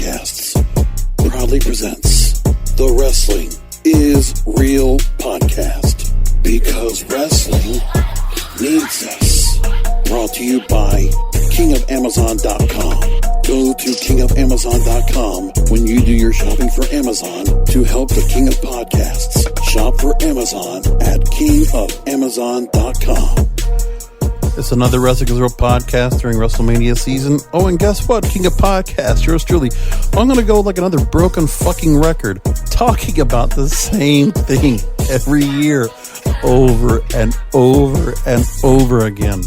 Podcasts proudly presents the Wrestling is Real podcast, because wrestling needs us. Brought to you by KingofAmazon.com. Go to KingofAmazon.com when you do your shopping for Amazon to help the King of Podcasts. Shop for Amazon at KingofAmazon.com. It's another Wrestling is Real podcast during WrestleMania season. Oh, and guess what? King of Podcasts, yours truly. I'm going to go like another broken fucking record, talking about the same thing every year, over and over and over again.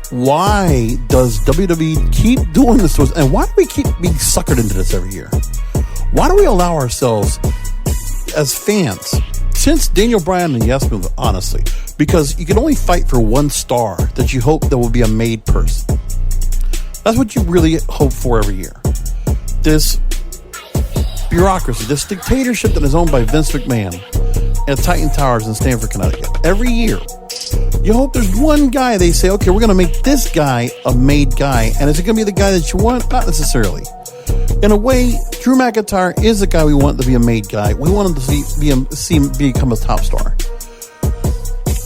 Why does WWE keep doing this to us? And why do we keep being suckered into this every year? Why do we allow ourselves as fans, since Daniel Bryan and Yes Move, honestly, because you can only fight for one star that you hope that will be a made person. That's what you really hope for every year. This bureaucracy, this dictatorship that is owned by Vince McMahon at Titan Towers in Stamford, Connecticut. Every year, you hope there's one guy they say, okay, we're going to make this guy a made guy. And is it going to be the guy that you want? Not necessarily. In a way, Drew McIntyre is the guy we want to be a made guy. We want him to become a top star.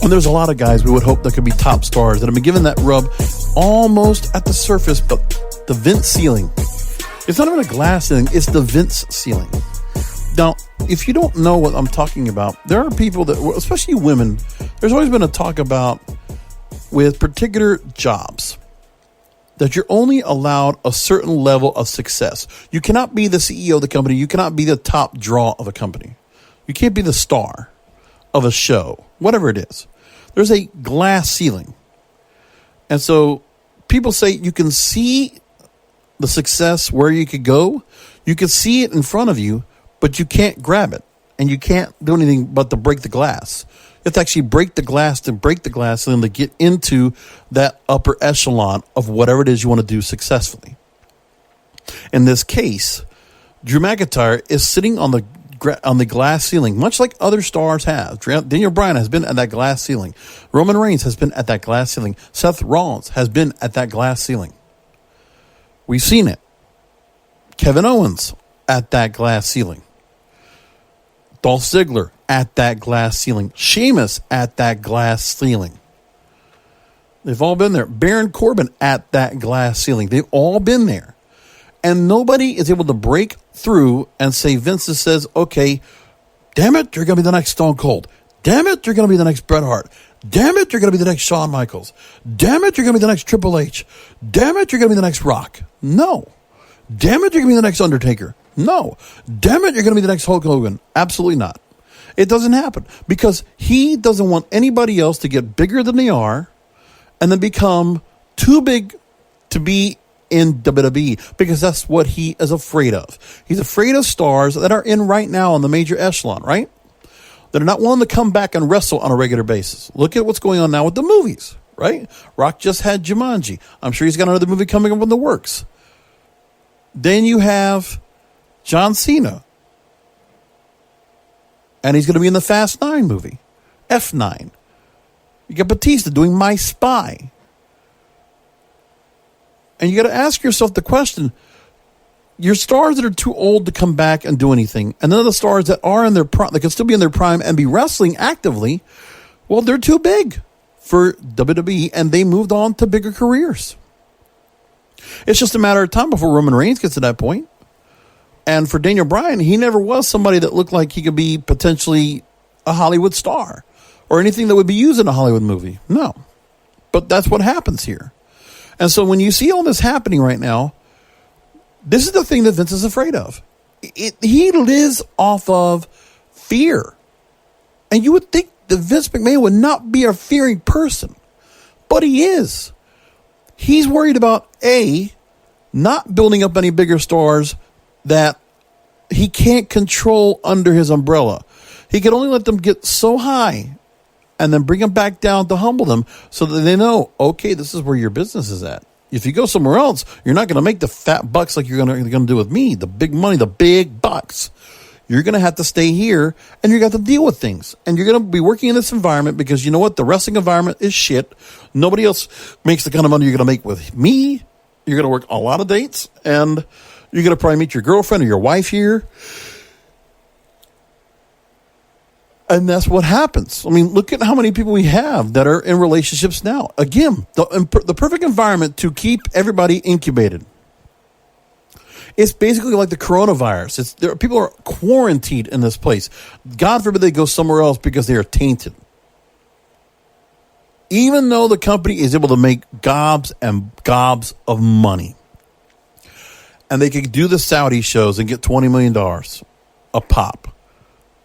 And there's a lot of guys we would hope that could be top stars that have been given that rub almost at the surface, but the Vince ceiling. It's not even a glass ceiling, it's the Vince ceiling. Now, if you don't know what I'm talking about, there are people that, especially women, there's always been a talk about with particular jobs that you're only allowed a certain level of success. You cannot be the CEO of the company. You cannot be the top draw of a company. You can't be the star of a show, whatever it is. There's a glass ceiling. And so people say you can see the success where you could go. You can see it in front of you, but you can't grab it. And you can't do anything but to break the glass. You have to actually break the glass and then to get into that upper echelon of whatever it is you want to do successfully. In this case, Drew McIntyre is sitting on the glass ceiling, much like other stars have. Daniel Bryan has been at that glass ceiling. Roman Reigns has been at that glass ceiling. Seth Rollins has been at that glass ceiling. We've seen it. Kevin Owens at that glass ceiling. Dolph Ziggler at that glass ceiling. Sheamus at that glass ceiling. They've all been there. Baron Corbin at that glass ceiling. They've all been there. And nobody is able to break through and say, Vince says, okay, damn it, you're going to be the next Stone Cold. Damn it, you're going to be the next Bret Hart. Damn it, you're going to be the next Shawn Michaels. Damn it, you're going to be the next Triple H. Damn it, you're going to be the next Rock. No. Damn it, you're going to be the next Undertaker. No. Damn it, you're going to be the next Hulk Hogan. Absolutely not. It doesn't happen because he doesn't want anybody else to get bigger than they are and then become too big to be in WWE, because that's what he is afraid of. He's afraid of stars that are in right now on the major echelon, right? That are not willing to come back and wrestle on a regular basis. Look at what's going on now with the movies, right? Rock just had Jumanji. I'm sure he's got another movie coming up in the works. Then you have John Cena. And he's going to be in the Fast 9 movie. F9. You got Batista doing My Spy. And you got to ask yourself the question, your stars that are too old to come back and do anything, and then the stars that are in their prime, that can still be in their prime and be wrestling actively, well, they're too big for WWE, and they moved on to bigger careers. It's just a matter of time before Roman Reigns gets to that point. And for Daniel Bryan, he never was somebody that looked like he could be potentially a Hollywood star or anything that would be used in a Hollywood movie. No. But that's what happens here. And so when you see all this happening right now, this is the thing that Vince is afraid of. He lives off of fear. And you would think that Vince McMahon would not be a fearing person. But he is. He's worried about, A, not building up any bigger stars that he can't control under his umbrella. He can only let them get so high and then bring them back down to humble them so that they know, okay, this is where your business is at. If you go somewhere else, you're not going to make the fat bucks like you're going to do with me, the big money, the big bucks. You're going to have to stay here, and you're going to have to deal with things. And you're going to be working in this environment because you know what? The wrestling environment is shit. Nobody else makes the kind of money you're going to make with me. You're going to work a lot of dates, and You're going to probably meet your girlfriend or your wife here. And that's what happens. I mean, look at how many people we have that are in relationships now. Again, the perfect environment to keep everybody incubated. It's basically like the coronavirus. People are quarantined in this place. God forbid they go somewhere else because they are tainted. Even though the company is able to make gobs and gobs of money. And they could do the Saudi shows and get $20 million a pop.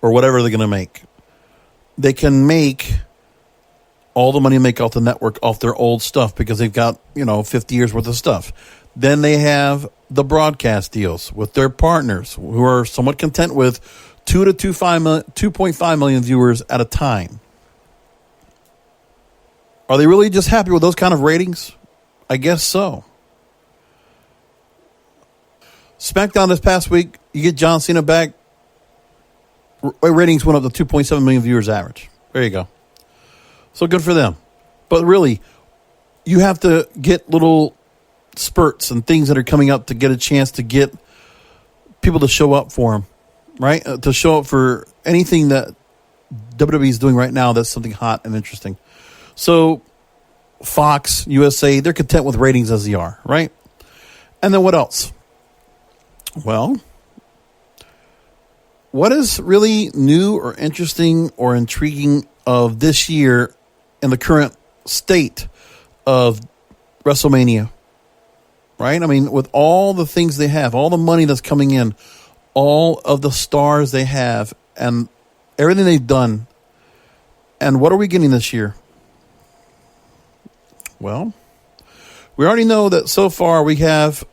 Or whatever they're going to make. They can make all the money they make off the network off their old stuff because they've got, 50 years worth of stuff. Then they have the broadcast deals with their partners who are somewhat content with 2.5 million viewers at a time. Are they really just happy with those kind of ratings? I guess so. SmackDown this past week, you get John Cena back. Ratings went up to 2.7 million viewers average. There you go. So good for them. But really, you have to get little spurts and things that are coming up to get a chance to get people to show up for them, right? To show up for anything that WWE is doing right now that's something hot and interesting. So Fox, USA, they're content with ratings as they are, right? And then what else? Well, what is really new or interesting or intriguing of this year in the current state of WrestleMania? Right? I mean, with all the things they have, all the money that's coming in, all of the stars they have, and everything they've done. And what are we getting this year? Well, we already know that so far we have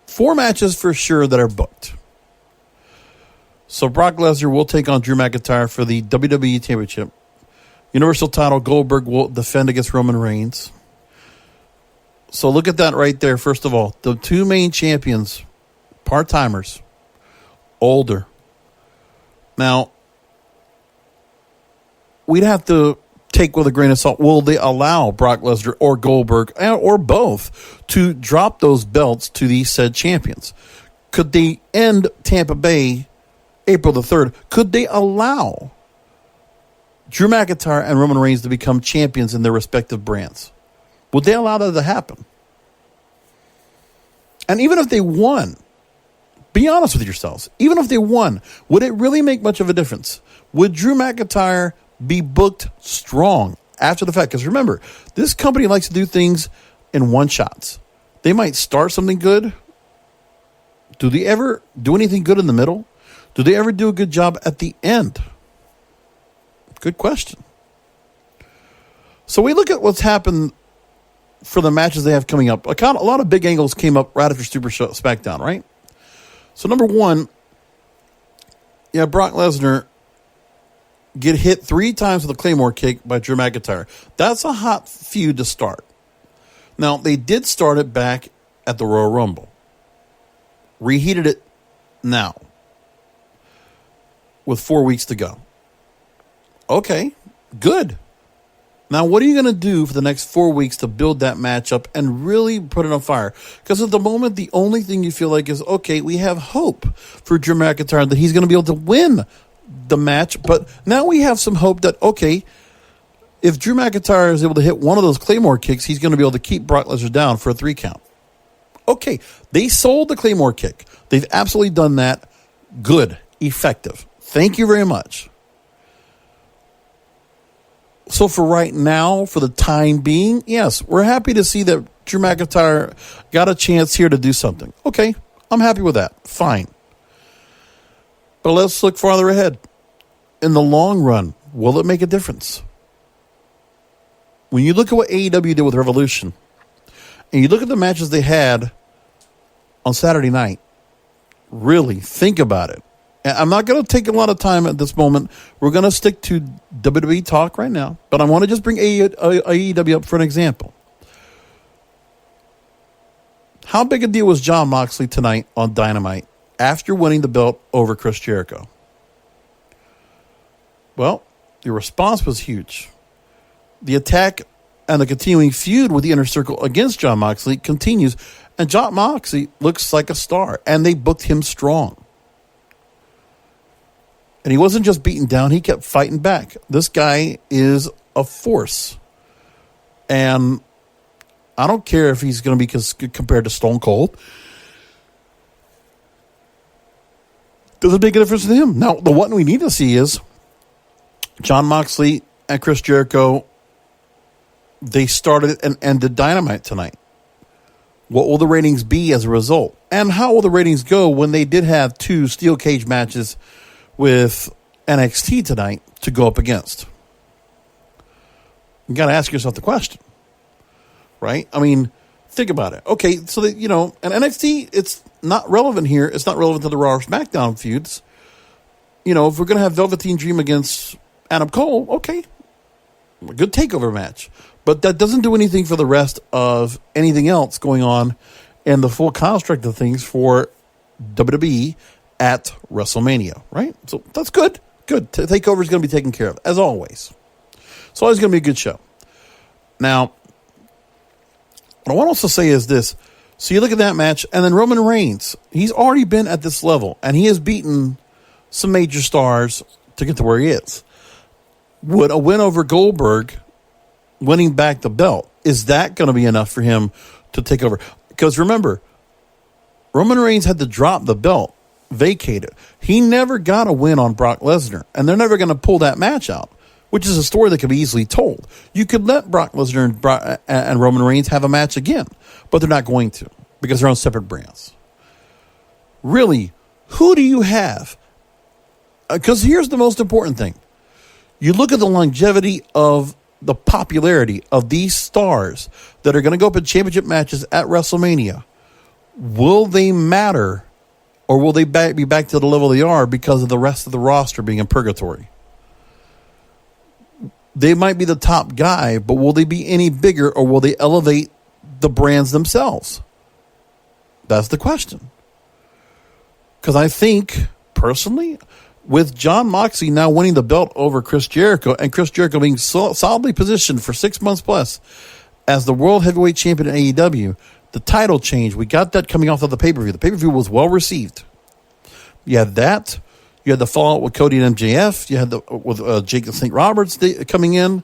4 matches for sure that are booked. So Brock Lesnar will take on Drew McIntyre for the WWE Championship. Universal title, Goldberg will defend against Roman Reigns. So look at that right there, first of all. The 2 main champions, part-timers, older. Now, we'd have to take with a grain of salt. Will they allow Brock Lesnar or Goldberg, or both, to drop those belts to these said champions? Could they end Tampa Bay April the 3rd, could they allow Drew McIntyre and Roman Reigns to become champions in their respective brands? Would they allow that to happen? And even if they won, be honest with yourselves, even if they won, would it really make much of a difference? Would Drew McIntyre be booked strong after the fact? Because remember, this company likes to do things in one-shots. They might start something good. Do they ever do anything good in the middle? Do they ever do a good job at the end? Good question. So we look at what's happened for the matches they have coming up. A lot of big angles came up right after SmackDown, right? So number one, Brock Lesnar get hit 3 times with a Claymore kick by Drew McIntyre. That's a hot feud to start. Now, they did start it back at the Royal Rumble. Reheated it now, with 4 weeks to go. Okay, good. Now, what are you going to do for the next 4 weeks to build that match up and really put it on fire? Because at the moment, the only thing you feel like is, okay, we have hope for Drew McIntyre that he's going to be able to win the match. But now we have some hope that, okay, if Drew McIntyre is able to hit one of those Claymore kicks, he's going to be able to keep Brock Lesnar down for a 3 count. Okay, they sold the Claymore kick. They've absolutely done that. Good, effective. Thank you very much. So for right now, for the time being, yes, we're happy to see that Drew McIntyre got a chance here to do something. Okay, I'm happy with that. Fine. But let's look farther ahead. In the long run, will it make a difference? When you look at what AEW did with Revolution, and you look at the matches they had on Saturday night, really think about it. And I'm not going to take a lot of time at this moment. We're going to stick to WWE talk right now, but I want to just bring AEW up for an example. How big a deal was Jon Moxley tonight on Dynamite after winning the belt over Chris Jericho? Well, the response was huge. The attack and the continuing feud with the Inner Circle against Jon Moxley continues And Jon Moxley looks like a star, and they booked him strong. And he wasn't just beaten down, he kept fighting back. This guy is a force. And I don't care if he's going to be compared to Stone Cold. Doesn't make a difference to him. Now, the one we need to see is Jon Moxley and Chris Jericho. They started and ended Dynamite tonight. What will the ratings be as a result? And how will the ratings go when they did have 2 steel cage matches with NXT tonight to go up against? You got to ask yourself the question, right? I mean, think about it. Okay, so that, and NXT, it's not relevant here. It's not relevant to the Raw or SmackDown feuds. If we're going to have Velveteen Dream against Adam Cole, okay, a good takeover match. But that doesn't do anything for the rest of anything else going on in the full construct of things for WWE at WrestleMania, right? So that's good. Good. TakeOver is going to be taken care of, as always. It's always going to be a good show. Now, what I want to also say is this. So you look at that match, and then Roman Reigns, he's already been at this level, and he has beaten some major stars to get to where he is. Would a win over Goldberg, winning back the belt, is that going to be enough for him to take over? Because remember, Roman Reigns had to drop the belt, vacate it. He never got a win on Brock Lesnar, and they're never going to pull that match out, which is a story that could be easily told. You could let Brock Lesnar and Roman Reigns have a match again, but they're not going to because they're on separate brands. Really, who do you have? Because here's the most important thing. You look at the longevity of the popularity of these stars that are going to go up in championship matches at WrestleMania. Will they matter, or will they be back to the level they are because of the rest of the roster being in purgatory? They might be the top guy, but will they be any bigger, or will they elevate the brands themselves? That's the question. Because I think, personally, with Jon Moxley now winning the belt over Chris Jericho, and Chris Jericho being solidly positioned for 6 months plus as the World Heavyweight Champion in AEW, the title change, we got that coming off of the pay-per-view. The pay-per-view was well received. You had that. You had the fallout with Cody and MJF. You had with Jake St. Roberts coming in.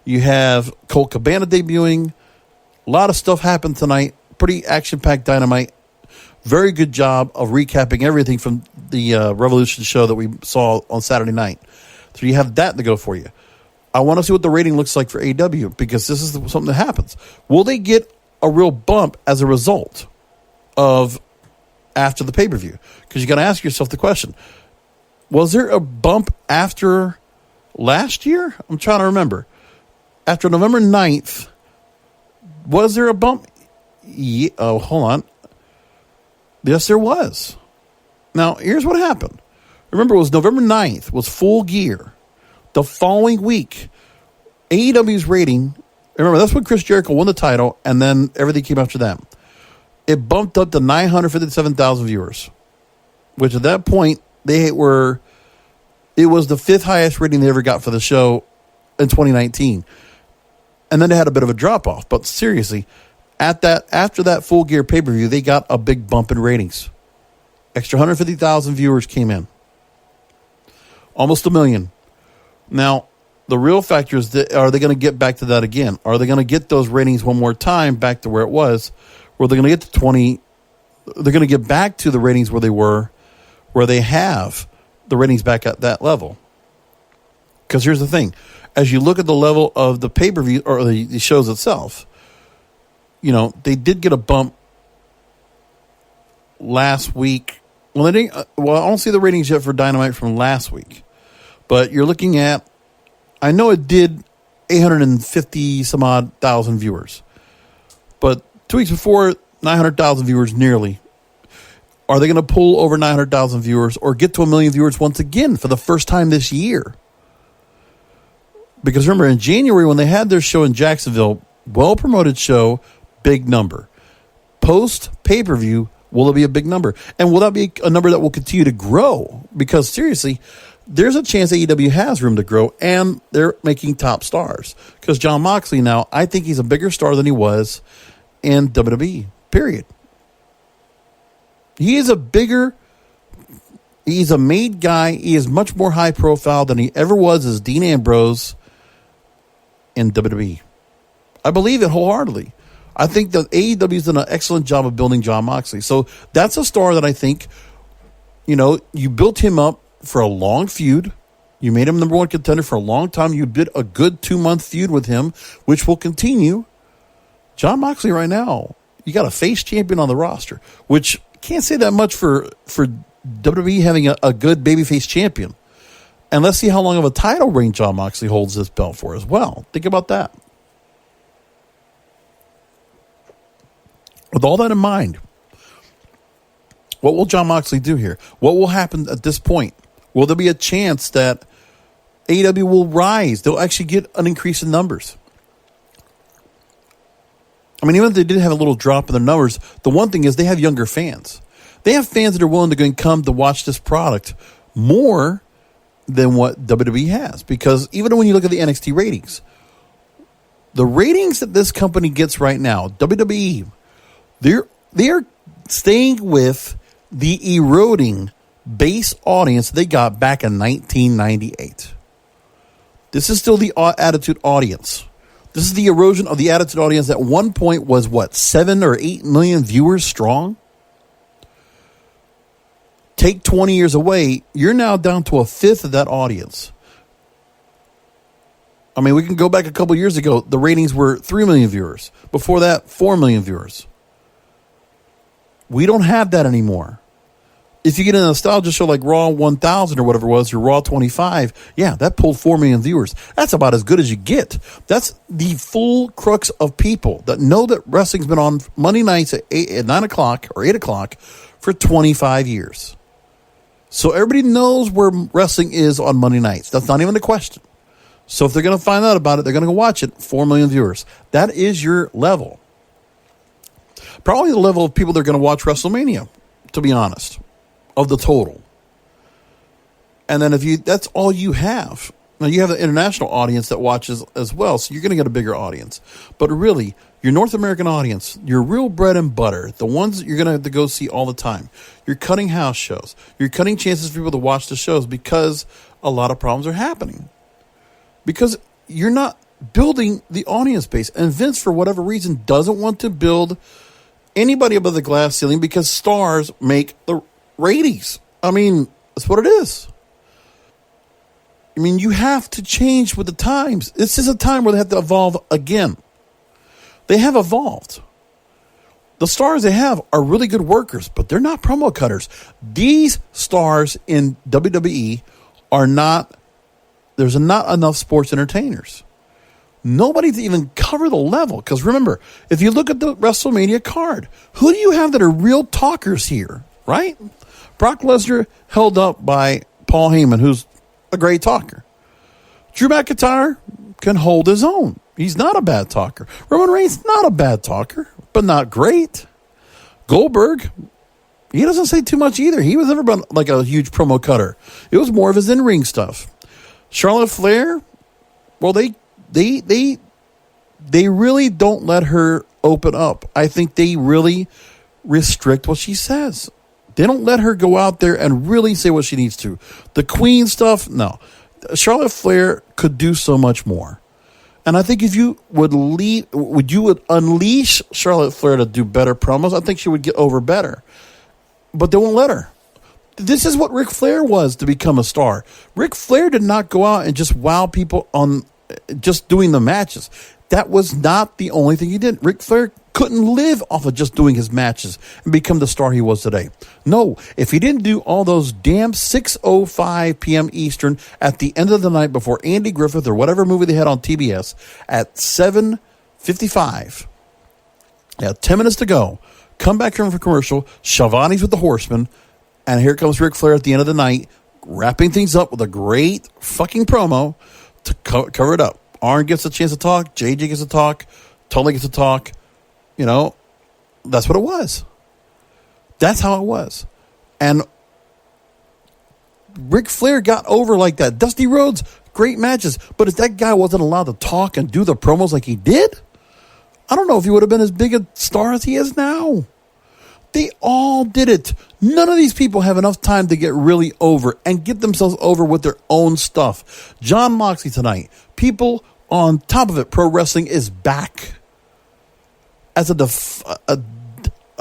You have Colt Cabana debuting. A lot of stuff happened tonight. Pretty action-packed Dynamite. Very good job of recapping everything from the Revolution show that we saw on Saturday night. So you have that to go for you. I want to see what the rating looks like for AEW, because this is something that happens. Will they get a real bump as a result of after the pay-per-view? Because you got to ask yourself the question, was there a bump after last year? I'm trying to remember. After November 9th, was there a bump? Yeah, oh, hold on. Yes, there was. Now, here's what happened. Remember, it was November 9th, was Full Gear. The following week, AEW's rating, remember, that's when Chris Jericho won the title, and then everything came after that. It bumped up to 957,000 viewers, which at that point, it was the 5th highest rating they ever got for the show in 2019. And then they had a bit of a drop-off. But seriously, after that Full Gear pay-per-view, they got a big bump in ratings. Extra 150,000 viewers came in. Almost 1 million. Now, the real factor is, are they going to get back to that again? Are they going to get those ratings one more time back to where it was? Or are they going to get to 20? They're going to get back to the ratings where they were, where they have the ratings back at that level. Because here's the thing. As you look at the level of the pay-per-view or the shows itself, they did get a bump last week. Well, I don't see the ratings yet for Dynamite from last week. But you're looking at, I know it did 850 some odd thousand viewers. But 2 weeks before, 900,000 viewers nearly. Are they going to pull over 900,000 viewers or get to 1 million viewers once again for the first time this year? Because remember, in January when they had their show in Jacksonville, well-promoted show, big number. Post pay-per-view, will it be a big number? And will that be a number that will continue to grow? Because seriously, there's a chance AEW has room to grow, and they're making top stars. Because Jon Moxley now, I think he's a bigger star than he was in WWE, period. He's a made guy. He is much more high profile than he ever was as Dean Ambrose in WWE. I believe it wholeheartedly. I think that AEW's done an excellent job of building Jon Moxley. So that's a star that I think, you built him up for a long feud. You made him number one contender for a long time. You did a good 2-month feud with him, which will continue. Jon Moxley right now, you got a face champion on the roster, which can't say that much for WWE having a good babyface champion. And let's see how long of a title reign Jon Moxley holds this belt for as well. Think about that. With all that in mind, what will Jon Moxley do here? What will happen at this point? Will there be a chance that AEW will rise? They'll actually get an increase in numbers. I mean, even if they did have a little drop in their numbers, the one thing is they have younger fans. They have fans that are willing to go and come to watch this product more than what WWE has. Because even when you look at the NXT ratings, the ratings that this company gets right now, WWE, they're staying with the eroding base audience they got back in 1998. This is still the Attitude audience. This is the erosion of the Attitude audience that at one point was, 7 or 8 million viewers strong? Take 20 years away, you're now down to a fifth of that audience. I mean, we can go back a couple years ago. The ratings were 3 million viewers. Before that, 4 million viewers. We don't have that anymore. If you get a nostalgia show like Raw 1000 or whatever it was, or Raw 25, yeah, that pulled 4 million viewers. That's about as good as you get. That's the full crux of people that know that wrestling's been on Monday nights at 9 o'clock or 8 o'clock for 25 years. So everybody knows where wrestling is on Monday nights. That's not even a question. So if they're going to find out about it, they're going to go watch it. 4 million viewers. That is your level. Probably the level of people that are going to watch WrestleMania, to be honest, of the total. And then that's all you have. Now you have the international audience that watches as well, so you're going to get a bigger audience. But really, your North American audience, your real bread and butter, the ones that you're going to have to go see all the time, you're cutting house shows. You're cutting chances for people to watch the shows because a lot of problems are happening. Because you're not building the audience base. And Vince, for whatever reason, doesn't want to build anybody above the glass ceiling because stars make the ratings. I mean, that's what it is. I mean, you have to change with the times. This is a time where they have to evolve again. They have evolved. The stars they have are really good workers, but they're not promo cutters. These stars in WWE are not, there's not enough sports entertainers. Nobody to even cover the level. Because remember, if you look at the WrestleMania card, who do you have that are real talkers here, right? Brock Lesnar held up by Paul Heyman, who's a great talker. Drew McIntyre can hold his own. He's not a bad talker. Roman Reigns, not a bad talker, but not great. Goldberg, he doesn't say too much either. He was never been like a huge promo cutter. It was more of his in-ring stuff. Charlotte Flair, well, they really don't let her open up. I think they really restrict what she says. They don't let her go out there and really say what she needs to. The Queen stuff, no. Charlotte Flair could do so much more. And I think if you would unleash Charlotte Flair to do better promos, I think she would get over better. But they won't let her. This is what Ric Flair was to become a star. Ric Flair did not go out and just wow people on just doing the matches. That was not the only thing he did. Ric Flair couldn't live off of just doing his matches and become the star he was today. No, if he didn't do all those damn 6:05 p.m. Eastern at the end of the night before Andy Griffith or whatever movie they had on TBS at 7:55, 10 minutes to go, come back from a commercial, Schiavone's with the Horsemen, and here comes Ric Flair at the end of the night, wrapping things up with a great fucking promo to cover it up. Arn gets a chance to talk. JJ gets to talk. Tully gets to talk. You know, that's what it was. That's how it was. And Ric Flair got over like that. Dusty Rhodes, great matches. But if that guy wasn't allowed to talk and do the promos like he did, I don't know if he would have been as big a star as he is now. They all did it. None of these people have enough time to get really over and get themselves over with their own stuff. Jon Moxley tonight. People on top of it, pro wrestling is back as a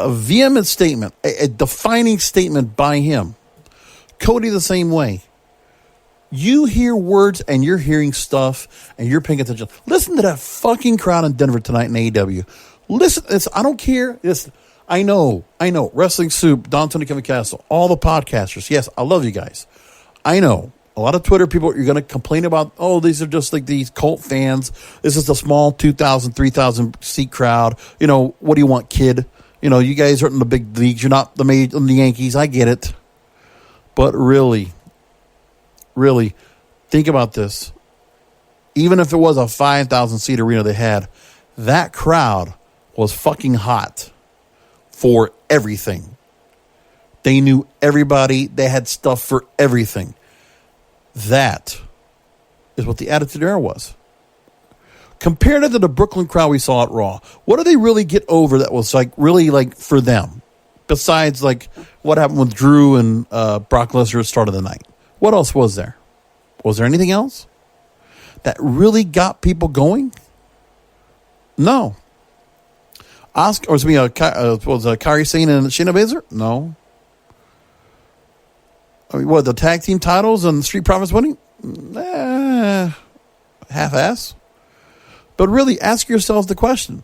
vehement statement, a defining statement by him. Cody the same way. You hear words and you're hearing stuff and you're paying attention. Listen to that fucking crowd in Denver tonight in AEW. Listen, I don't care. I know. Wrestling Soup, Don Tony, Kevin Castle, all the podcasters. Yes, I love you guys. I know. A lot of Twitter people, you're going to complain about, oh, these are just like these cult fans. This is a small 2,000, 3,000 seat crowd. What do you want, kid? You guys are in the big leagues. You're not the Yankees. I get it. But really, think about this. Even if it was a 5,000 seat arena they had, that crowd was fucking hot for everything. They knew everybody. They had stuff for everything. That is what the Attitude Era was. Compared to the Brooklyn crowd we saw at Raw, what did they really get over that was really for them? Besides what happened with Drew and Brock Lesnar at the start of the night. What else was there? Was there anything else that really got people going? No. Was Kairi Sane and Shayna Baszler? No. The tag team titles and Street Profits winning? Half-ass. But really, ask yourselves the question,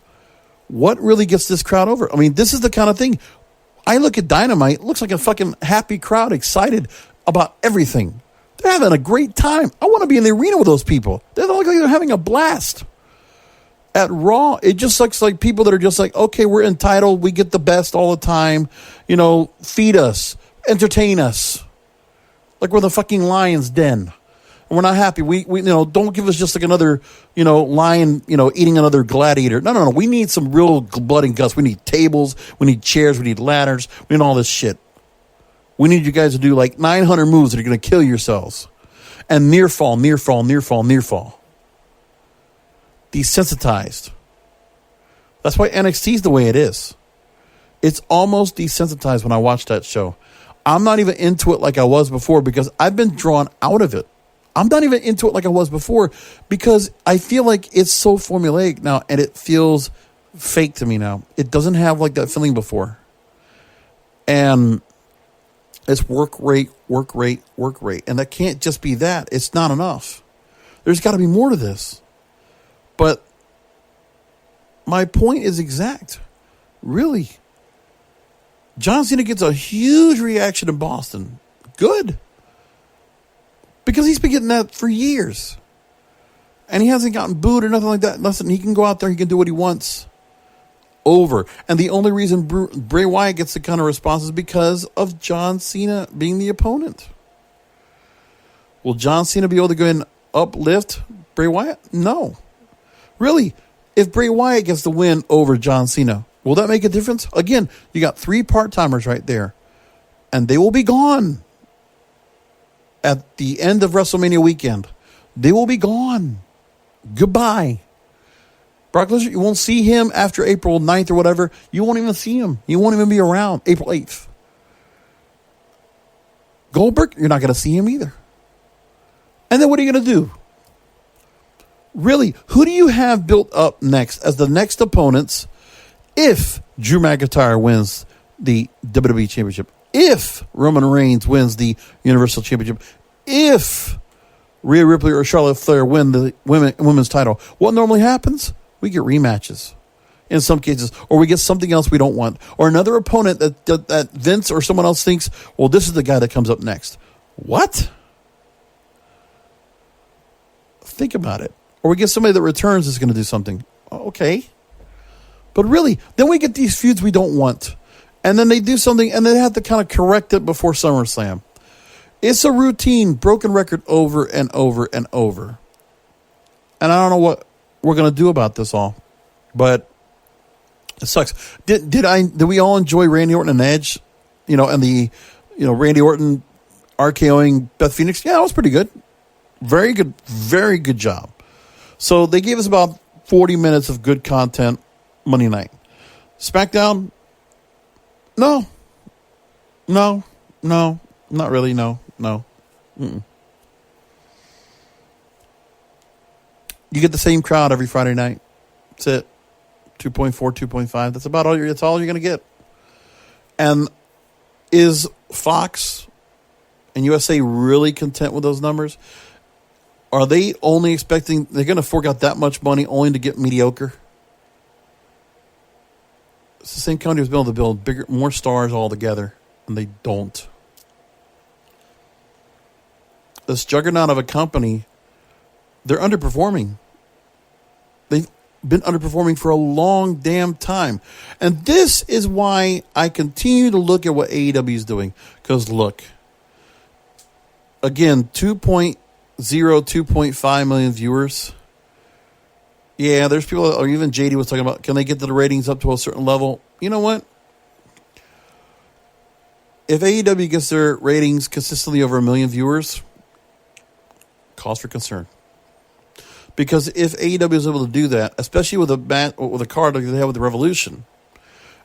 what really gets this crowd over? This is the kind of thing. I look at Dynamite, it looks like a fucking happy crowd, excited about everything. They're having a great time. I want to be in the arena with those people. They look like they're having a blast. At Raw, it just looks like people that are just okay, we're entitled, we get the best all the time. Feed us, entertain us. Like we're the fucking lion's den. And we're not happy. We don't give us just another, lion, eating another gladiator. No. We need some real blood and guts. We need tables. We need chairs. We need ladders. We need all this shit. We need you guys to do 900 moves that are going to kill yourselves. And near fall. Desensitized. That's why NXT is the way it is. It's almost desensitized when I watch that show. I'm not even into it like I was before because I've been drawn out of it. I'm not even into it like I was before because I feel like it's so formulaic now and it feels fake to me now. It doesn't have that feeling before. And it's work rate. And that can't just be that. It's not enough. There's got to be more to this. But my point is exact. Really. John Cena gets a huge reaction in Boston. Good. Because he's been getting that for years. And he hasn't gotten booed or nothing like that. Listen, he can go out there, he can do what he wants. Over. And the only reason Bray Wyatt gets the kind of response is because of John Cena being the opponent. Will John Cena be able to go and uplift Bray Wyatt? No. Really, if Bray Wyatt gets the win over John Cena, will that make a difference? Again, you got 3 part-timers right there. And they will be gone at the end of WrestleMania weekend. They will be gone. Goodbye. Brock Lesnar, you won't see him after April 9th or whatever. You won't even see him. He won't even be around April 8th. Goldberg, you're not going to see him either. And then what are you going to do? Really, who do you have built up next as the next opponents if Drew McIntyre wins the WWE Championship? If Roman Reigns wins the Universal Championship? If Rhea Ripley or Charlotte Flair win the women's title? What normally happens? We get rematches in some cases, or we get something else we don't want, or another opponent that Vince or someone else thinks, well, this is the guy that comes up next. What? Think about it. Or we get somebody that returns that's going to do something. Okay. But really, then we get these feuds we don't want. And then they do something, and they have to kind of correct it before SummerSlam. It's a routine, broken record over and over and over. And I don't know what we're going to do about this all. But it sucks. Did we all enjoy Randy Orton and Edge? And the Randy Orton RKOing Beth Phoenix? Yeah, it was pretty good. Very good job. So they gave us about 40 minutes of good content Monday night. SmackDown, No, not really. No. Mm-mm. You get the same crowd every Friday night. That's it. 2.4, 2.5. That's about all. That's all you're going to get. And is Fox and USA really content with those numbers? Are they only expecting they're going to fork out that much money only to get mediocre? It's the same company who's been able to build bigger, more stars all together, and they don't. This juggernaut of a company, they're underperforming. They've been underperforming for a long damn time. And this is why I continue to look at what AEW is doing. Because look, again, 2.5 million viewers. Yeah, there's people, or even JD was talking about, can they get the ratings up to a certain level? You know what? If AEW gets their ratings consistently over 1 million viewers, cause for concern. Because if AEW is able to do that, especially with a card like they have with the Revolution,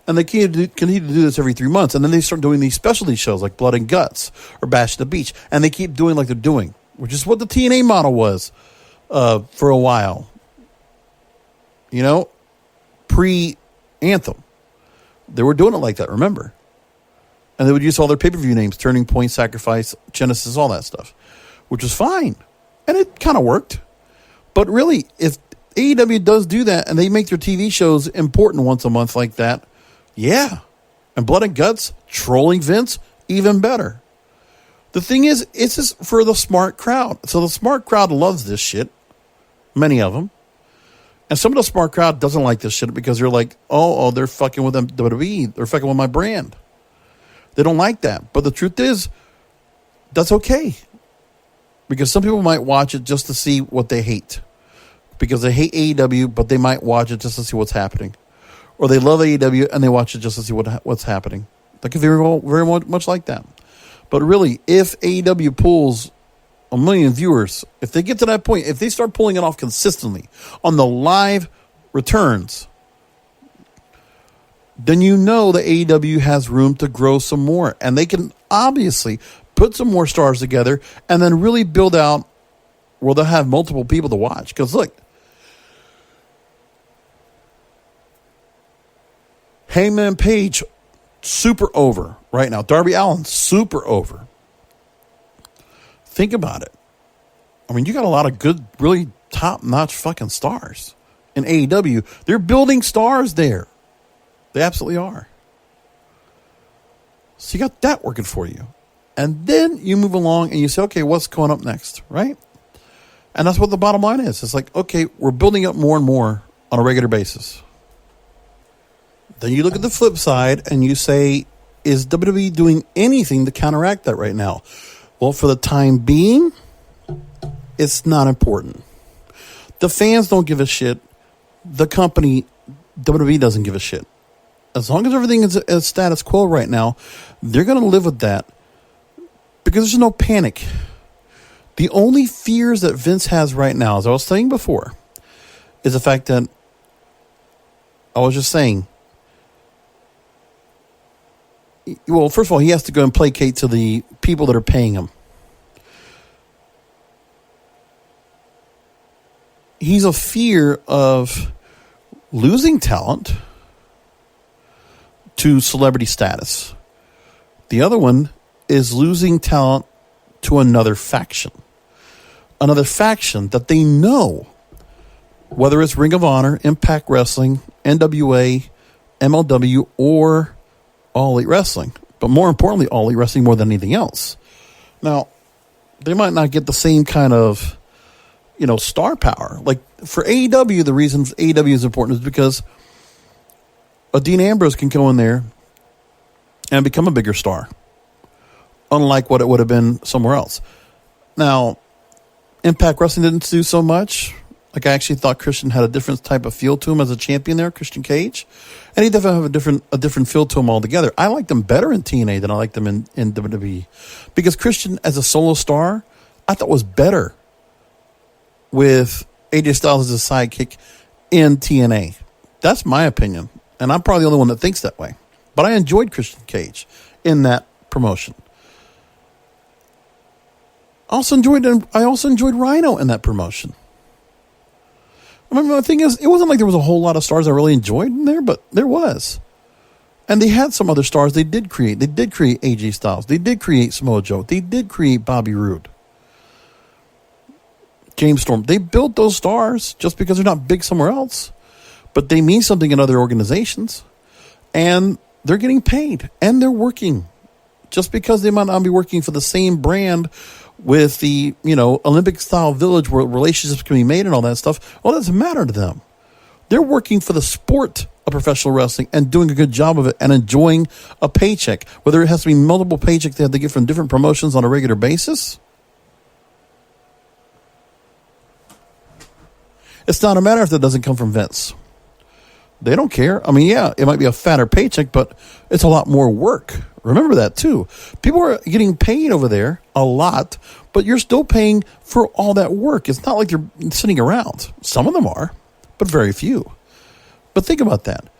and they continue to do this every 3 months, and then they start doing these specialty shows like Blood and Guts or Bash at the Beach, and they keep doing like they're doing, which is what the TNA model was for a while. You know, pre-Anthem. They were doing it like that, remember? And they would use all their pay-per-view names, Turning Point, Sacrifice, Genesis, all that stuff, which was fine. And it kind of worked. But really, if AEW does do that and they make their TV shows important once a month like that, yeah. And Blood and Guts, trolling Vince, even better. The thing is, it's just for the smart crowd. So the smart crowd loves this shit. Many of them. And some of the smart crowd doesn't like this shit because they're like, oh, they're fucking with them WWE. They're fucking with my brand. They don't like that. But the truth is, that's okay. Because some people might watch it just to see what they hate. Because they hate AEW, but they might watch it just to see what's happening. Or they love AEW and they watch it just to see what's happening. That could be very much like that. But really, if AEW pulls 1 million viewers, if they get to that point, if they start pulling it off consistently on the live returns, then you know that AEW has room to grow some more. And they can obviously put some more stars together and then really build out where they'll have multiple people to watch. Because look, Hangman Page, super over right now. Darby Allin, super over. Think about it. I mean, you got a lot of good, really top-notch fucking stars in AEW. They're building stars there. They absolutely are. So you got that working for you. And then you move along and you say, okay, what's going up next, right? And that's what the bottom line is. It's like, okay, we're building up more and more on a regular basis. Then you look at the flip side and you say, is WWE doing anything to counteract that right now? Well, for the time being, it's not important. The fans don't give a shit. The company, WWE, doesn't give a shit. As long as everything is status quo right now, they're going to live with that because there's no panic. The only fears that Vince has right now, as I was saying before, is the fact that I was just saying, well, first of all, he has to go and placate to the people that are paying him. He's a fear of losing talent to celebrity status. The other one is losing talent to another faction. Another faction that they know, whether it's Ring of Honor, Impact Wrestling, NWA, MLW, or All Elite Wrestling. But more importantly, All Elite Wrestling more than anything else. Now, they might not get the same kind of, star power. Like for AEW, the reason AEW is important is because a Dean Ambrose can go in there and become a bigger star, unlike what it would have been somewhere else. Now, Impact Wrestling didn't do so much. Like I actually thought Christian had a different type of feel to him as a champion there, Christian Cage, and he definitely have a different feel to him altogether. I liked him better in TNA than I liked him in WWE, because Christian as a solo star, I thought was better with AJ Styles as a sidekick in TNA. That's my opinion, and I'm probably the only one that thinks that way. But I enjoyed Christian Cage in that promotion. I also enjoyed Rhino in that promotion. I mean, the thing is, it wasn't like there was a whole lot of stars I really enjoyed in there, but there was. And they had some other stars they did create. They did create AJ Styles. They did create Samoa Joe. They did create Bobby Roode. James Storm. They built those stars just because they're not big somewhere else. But they mean something in other organizations. And they're getting paid. And they're working. Just because they might not be working for the same brand with the, Olympic-style village where relationships can be made and all that stuff, well, that doesn't matter to them. They're working for the sport of professional wrestling and doing a good job of it and enjoying a paycheck. Whether it has to be multiple paychecks they have to get from different promotions on a regular basis, it's not a matter if that doesn't come from Vince. They don't care. I mean, yeah, it might be a fatter paycheck, but it's a lot more work. Remember that, too. People are getting paid over there a lot, but you're still paying for all that work. It's not like they're sitting around. Some of them are, but very few. But think about that.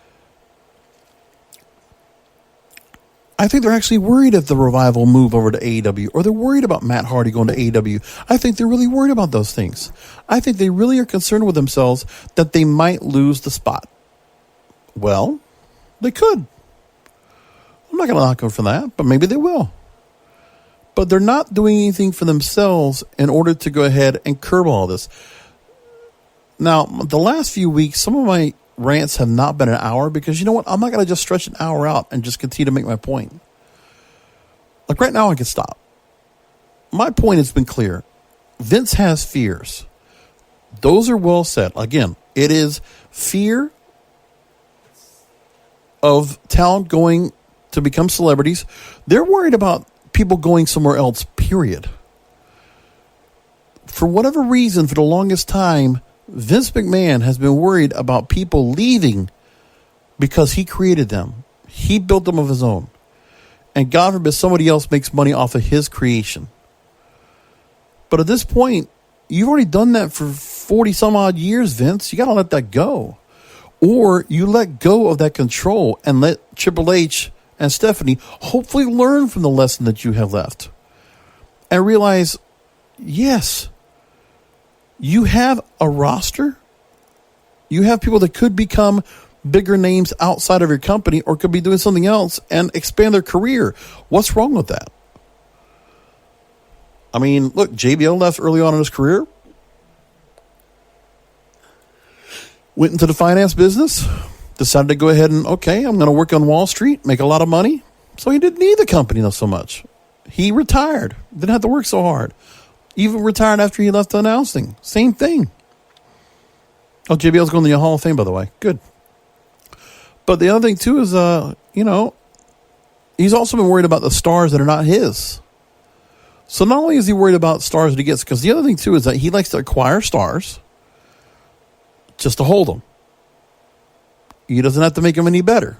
I think they're actually worried if the Revival move over to AEW, or they're worried about Matt Hardy going to AEW. I think they're really worried about those things. I think they really are concerned with themselves that they might lose the spot. Well, they could. I'm not going to knock them for that, but maybe they will. But they're not doing anything for themselves in order to go ahead and curb all this. Now, the last few weeks, some of my rants have not been an hour because you know what? I'm not going to just stretch an hour out and just continue to make my point. Like right now, I can stop. My point has been clear. Vince has fears. Those are well said. Again, it is fear of talent going to become celebrities. They're worried about people going somewhere else, period. For whatever reason, for the longest time, Vince McMahon has been worried about people leaving because he created them. He built them of his own. And God forbid somebody else makes money off of his creation. But at this point, you've already done that for 40 some odd years, Vince. You got to let that go. Or you let go of that control and let Triple H and Stephanie hopefully learn from the lesson that you have left. And realize, yes, you have a roster. You have people that could become bigger names outside of your company or could be doing something else and expand their career. What's wrong with that? I mean, look, JBL left early on in his career. Went into the finance business. Decided to go ahead and, okay, I'm going to work on Wall Street, make a lot of money. So he didn't need the company so much. He retired. Didn't have to work so hard. Even retired after he left announcing. Same thing. Oh, JBL's going to the Hall of Fame, by the way. Good. But the other thing, too, is, he's also been worried about the stars that are not his. So not only is he worried about stars that he gets, because the other thing, too, is that he likes to acquire stars just to hold them. He doesn't have to make them any better.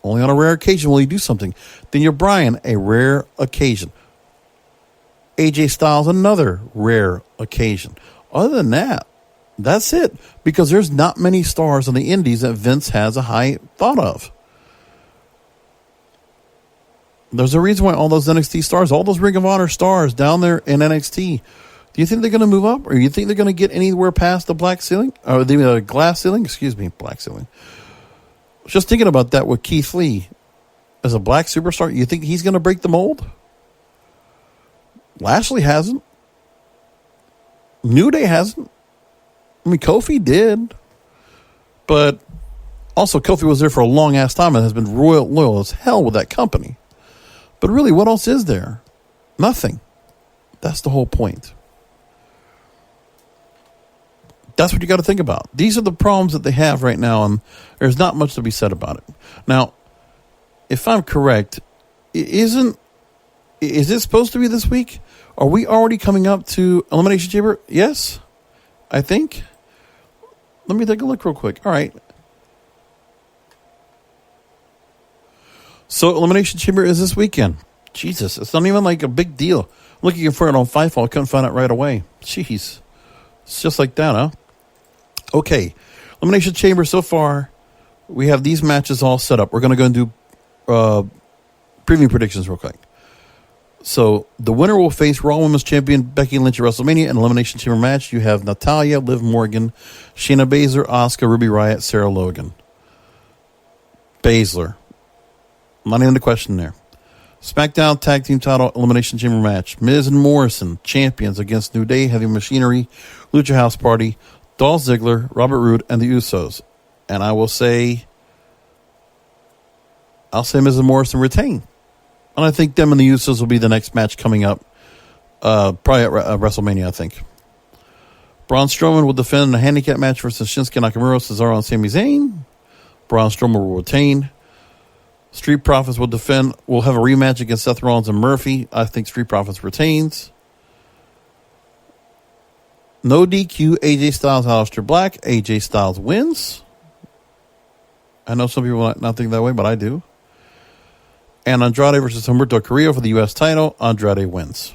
Only on a rare occasion will he do something. Then you're Bryan, a rare occasion. AJ Styles, another rare occasion. Other than that, that's it. Because there's not many stars on the indies that Vince has a high thought of. There's a reason why all those NXT stars, all those Ring of Honor stars down there in NXT, do you think they're going to move up? Or do you think they're going to get anywhere past the black ceiling? Or the glass ceiling? Excuse me, black ceiling. Just thinking about that with Keith Lee as a black superstar, you think he's going to break the mold? Lashley hasn't. New Day hasn't. I mean, Kofi did. But also, Kofi was there for a long-ass time and has been loyal as hell with that company. But really, what else is there? Nothing. That's the whole point. That's what you got to think about. These are the problems that they have right now, and there's not much to be said about it. Now, if I'm correct, is it supposed to be this week? Are we already coming up to Elimination Chamber? Yes, I think. Let me take a look real quick. All right. So Elimination Chamber is this weekend. Jesus, it's not even like a big deal. I'm looking for it on Fightful. I couldn't find it right away. Jeez. It's just like that, huh? Okay. Elimination Chamber so far, we have these matches all set up. We're going to go and do preview predictions real quick. So the winner will face Raw Women's Champion Becky Lynch at WrestleMania in Elimination Chamber match. You have Natalya, Liv Morgan, Shayna Baszler, Asuka, Ruby Riott, Sarah Logan. Baszler. Not even a question there. SmackDown Tag Team Title Elimination Chamber match. Miz and Morrison, champions against New Day, Heavy Machinery, Lucha House Party, Dolph Ziggler, Robert Roode, and the Usos. And I'll say Miz and Morrison retain. And I think them and the Usos will be the next match coming up. Probably at WrestleMania, I think. Braun Strowman will defend a handicap match versus Shinsuke Nakamura, Cesaro, and Sami Zayn. Braun Strowman will retain. Street Profits will have a rematch against Seth Rollins and Murphy. I think Street Profits retains. No DQ, AJ Styles, Aleister Black. AJ Styles wins. I know some people might not think that way, but I do. And Andrade versus Humberto Carrillo for the U.S. title. Andrade wins.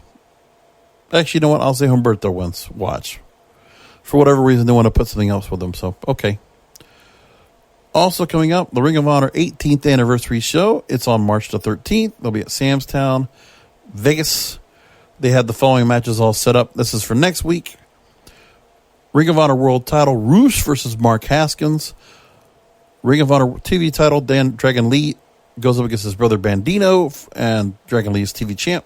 Actually, you know what? I'll say Humberto wins. Watch. For whatever reason, they want to put something else with him. So, okay. Also coming up, the Ring of Honor 18th anniversary show. It's on March the 13th. They'll be at Sam's Town, Vegas. They had the following matches all set up. This is for next week. Ring of Honor World title, Roosh versus Mark Haskins. Ring of Honor TV title, Dragon Lee goes up against his brother Bandino, and Dragon Lee is TV champ.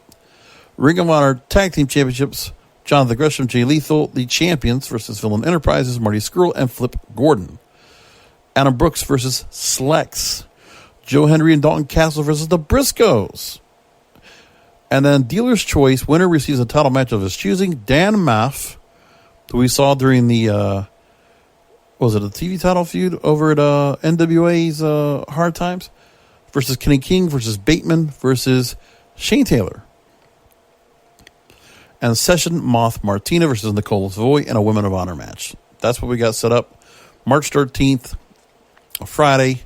Ring of Honor Tag Team Championships, Jonathan Gresham, Jay Lethal, the champions versus Villain Enterprises, Marty Scurll, and Flip Gordon. Adam Brooks versus Slex. Joe Henry and Dalton Castle versus the Briscoes. And then Dealer's Choice, winner receives a title match of his choosing. Dan Maff, who we saw during the, was it a TV title feud over at NWA's Hard Times, versus Kenny King versus Bateman versus Shane Taylor. And Session Moth Martina versus Nicole Savoy in a Women of Honor match. That's what we got set up. March 13th. Friday,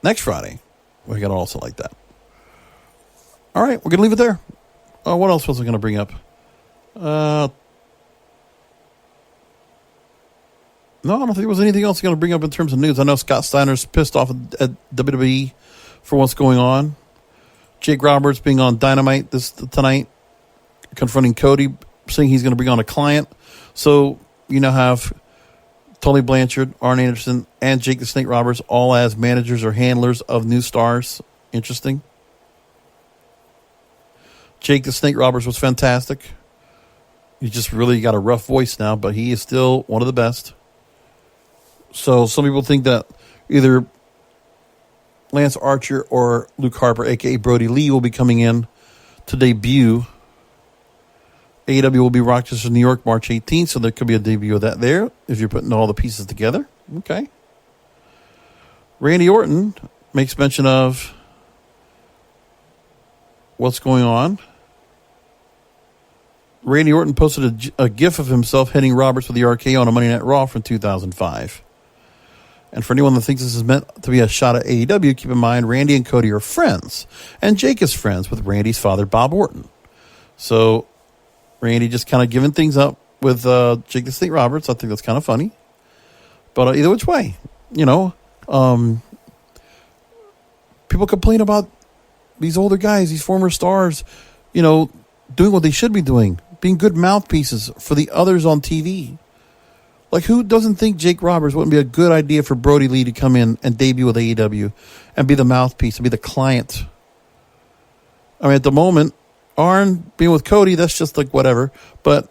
next Friday, we got it also like that. All right, we're going to leave it there. What else was I going to bring up? No, I don't think there was anything else I'm going to bring up in terms of news. I know Scott Steiner's pissed off at WWE for what's going on. Jake Roberts being on Dynamite tonight, confronting Cody, saying he's going to bring on a client. So you now have Tully Blanchard, Arn Anderson, and Jake the Snake Roberts all as managers or handlers of new stars. Interesting. Jake the Snake Roberts was fantastic. He just really got a rough voice now, but he is still one of the best. So some people think that either Lance Archer or Luke Harper, a.k.a. Brody Lee, will be coming in to debut. AEW will be Rochester, New York, March 18th, so there could be a debut of that there if you're putting all the pieces together. Okay. Randy Orton makes mention of what's going on. Randy Orton posted a GIF of himself hitting Roberts with the RKO on a Monday Night Raw from 2005. And for anyone that thinks this is meant to be a shot at AEW, keep in mind Randy and Cody are friends, and Jake is friends with Randy's father, Bob Orton. So Randy just kind of giving things up with Jake the Snake Roberts. I think that's kind of funny. But either which way, people complain about these older guys, these former stars, doing what they should be doing, being good mouthpieces for the others on TV. Like, who doesn't think Jake Roberts wouldn't be a good idea for Brody Lee to come in and debut with AEW and be the mouthpiece and be the client? I mean, at the moment, Arn being with Cody, that's just like whatever. But,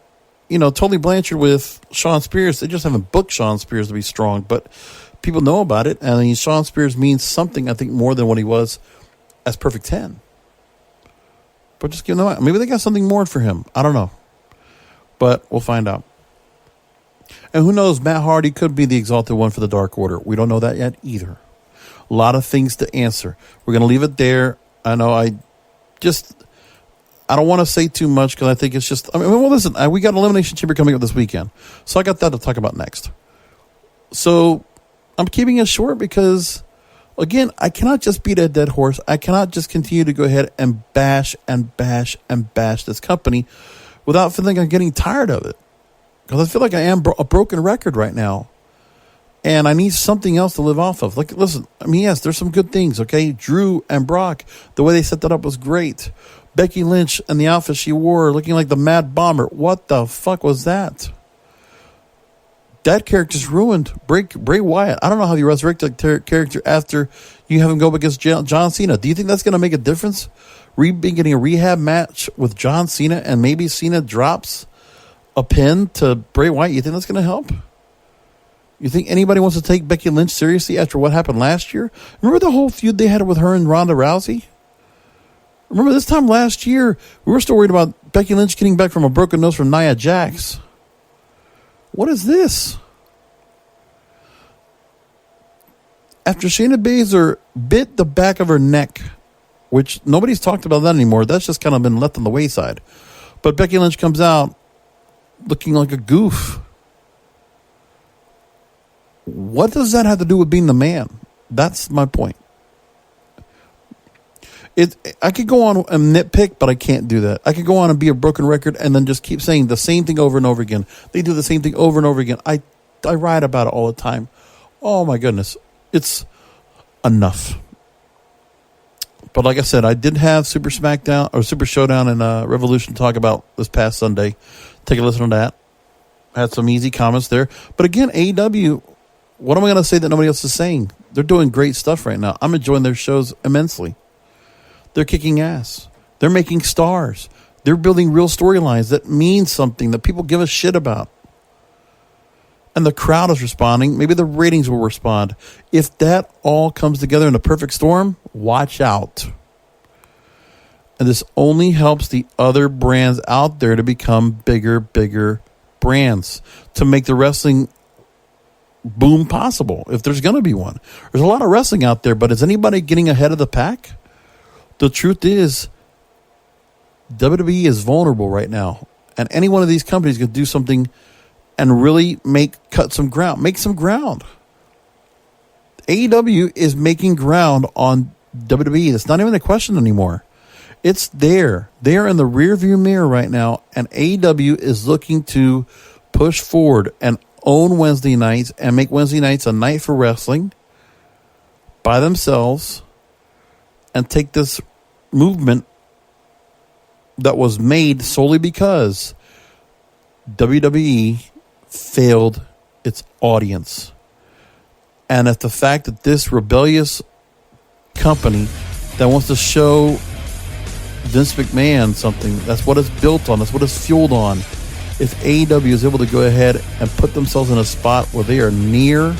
Tully Blanchard with Sean Spears, they just haven't booked Sean Spears to be strong. But people know about it. And I mean, Sean Spears means something, I think, more than what he was as Perfect 10. But just give them, maybe they got something more for him. I don't know. But we'll find out. And who knows, Matt Hardy could be the Exalted One for the Dark Order. We don't know that yet either. A lot of things to answer. We're going to leave it there. I know I don't want to say too much because I think it's just, listen, we got Elimination Chamber coming up this weekend. So I got that to talk about next. So I'm keeping it short because, again, I cannot just beat a dead horse. I cannot just continue to go ahead and bash this company without feeling like I'm getting tired of it. Because I feel like I am a broken record right now. And I need something else to live off of. Like, listen, I mean, yes, there's some good things, okay? Drew and Brock, the way they set that up was great. Becky Lynch and the outfit she wore, looking like the Mad Bomber. What the fuck was that? That character's ruined. Bray Wyatt. I don't know how you resurrect that character after you have him go up against John Cena. Do you think that's going to make a difference? Getting a rehab match with John Cena and maybe Cena drops a pin to Bray Wyatt. You think that's going to help? You think anybody wants to take Becky Lynch seriously after what happened last year? Remember the whole feud they had with her and Ronda Rousey? Remember this time last year, we were still worried about Becky Lynch getting back from a broken nose from Nia Jax. What is this? After Shayna Baszler bit the back of her neck, which nobody's talked about that anymore. That's just kind of been left on the wayside. But Becky Lynch comes out looking like a goof. What does that have to do with being the man? That's my point. I could go on and nitpick, but I can't do that. I could go on and be a broken record and then just keep saying the same thing over and over again. They do the same thing over and over again. I write about it all the time. Oh my goodness. It's enough. But like I said, I did have Super SmackDown or Super Showdown and Revolution to talk about this past Sunday. Take a listen to that. Had some easy comments there. But again, AEW, what am I going to say that nobody else is saying? They're doing great stuff right now. I'm enjoying their shows immensely. They're kicking ass. They're making stars. They're building real storylines that mean something, that people give a shit about. And the crowd is responding. Maybe the ratings will respond. If that all comes together in a perfect storm, watch out. And this only helps the other brands out there to become bigger brands, to make the wrestling boom possible, if there's going to be one. There's a lot of wrestling out there, but is anybody getting ahead of the pack? The truth is, WWE is vulnerable right now, and any one of these companies can do something and really cut some ground, make some ground. AEW is making ground on WWE. It's not even a question anymore. It's there. They are in the rearview mirror right now, and AEW is looking to push forward and own Wednesday nights and make Wednesday nights a night for wrestling by themselves, and take this movement that was made solely because WWE failed its audience. And at the fact that this rebellious company that wants to show Vince McMahon something, that's what it's built on, that's what it's fueled on. If AEW is able to go ahead and put themselves in a spot where they are near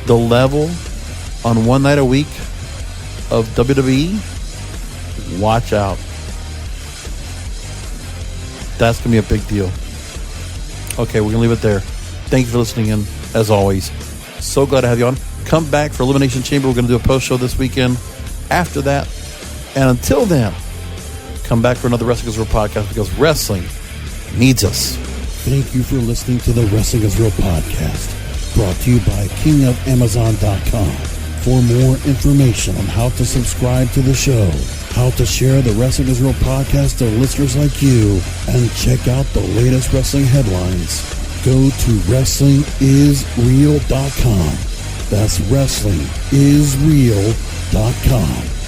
the level on one night a week of WWE, watch out. That's going to be a big deal. Okay, we're going to leave it there. Thank you for listening in, as always. So glad to have you on. Come back for Elimination Chamber. We're going to do a post show this weekend after that. And until then, come back for another Wrestling is Real podcast, because wrestling needs us. Thank you for listening to the Wrestling is Real podcast, brought to you by KingofAmazon.com. For more information on how to subscribe to the show, how to share the Wrestling is Real podcast to listeners like you, and check out the latest wrestling headlines, go to WrestlingIsReal.com. That's WrestlingIsReal.com.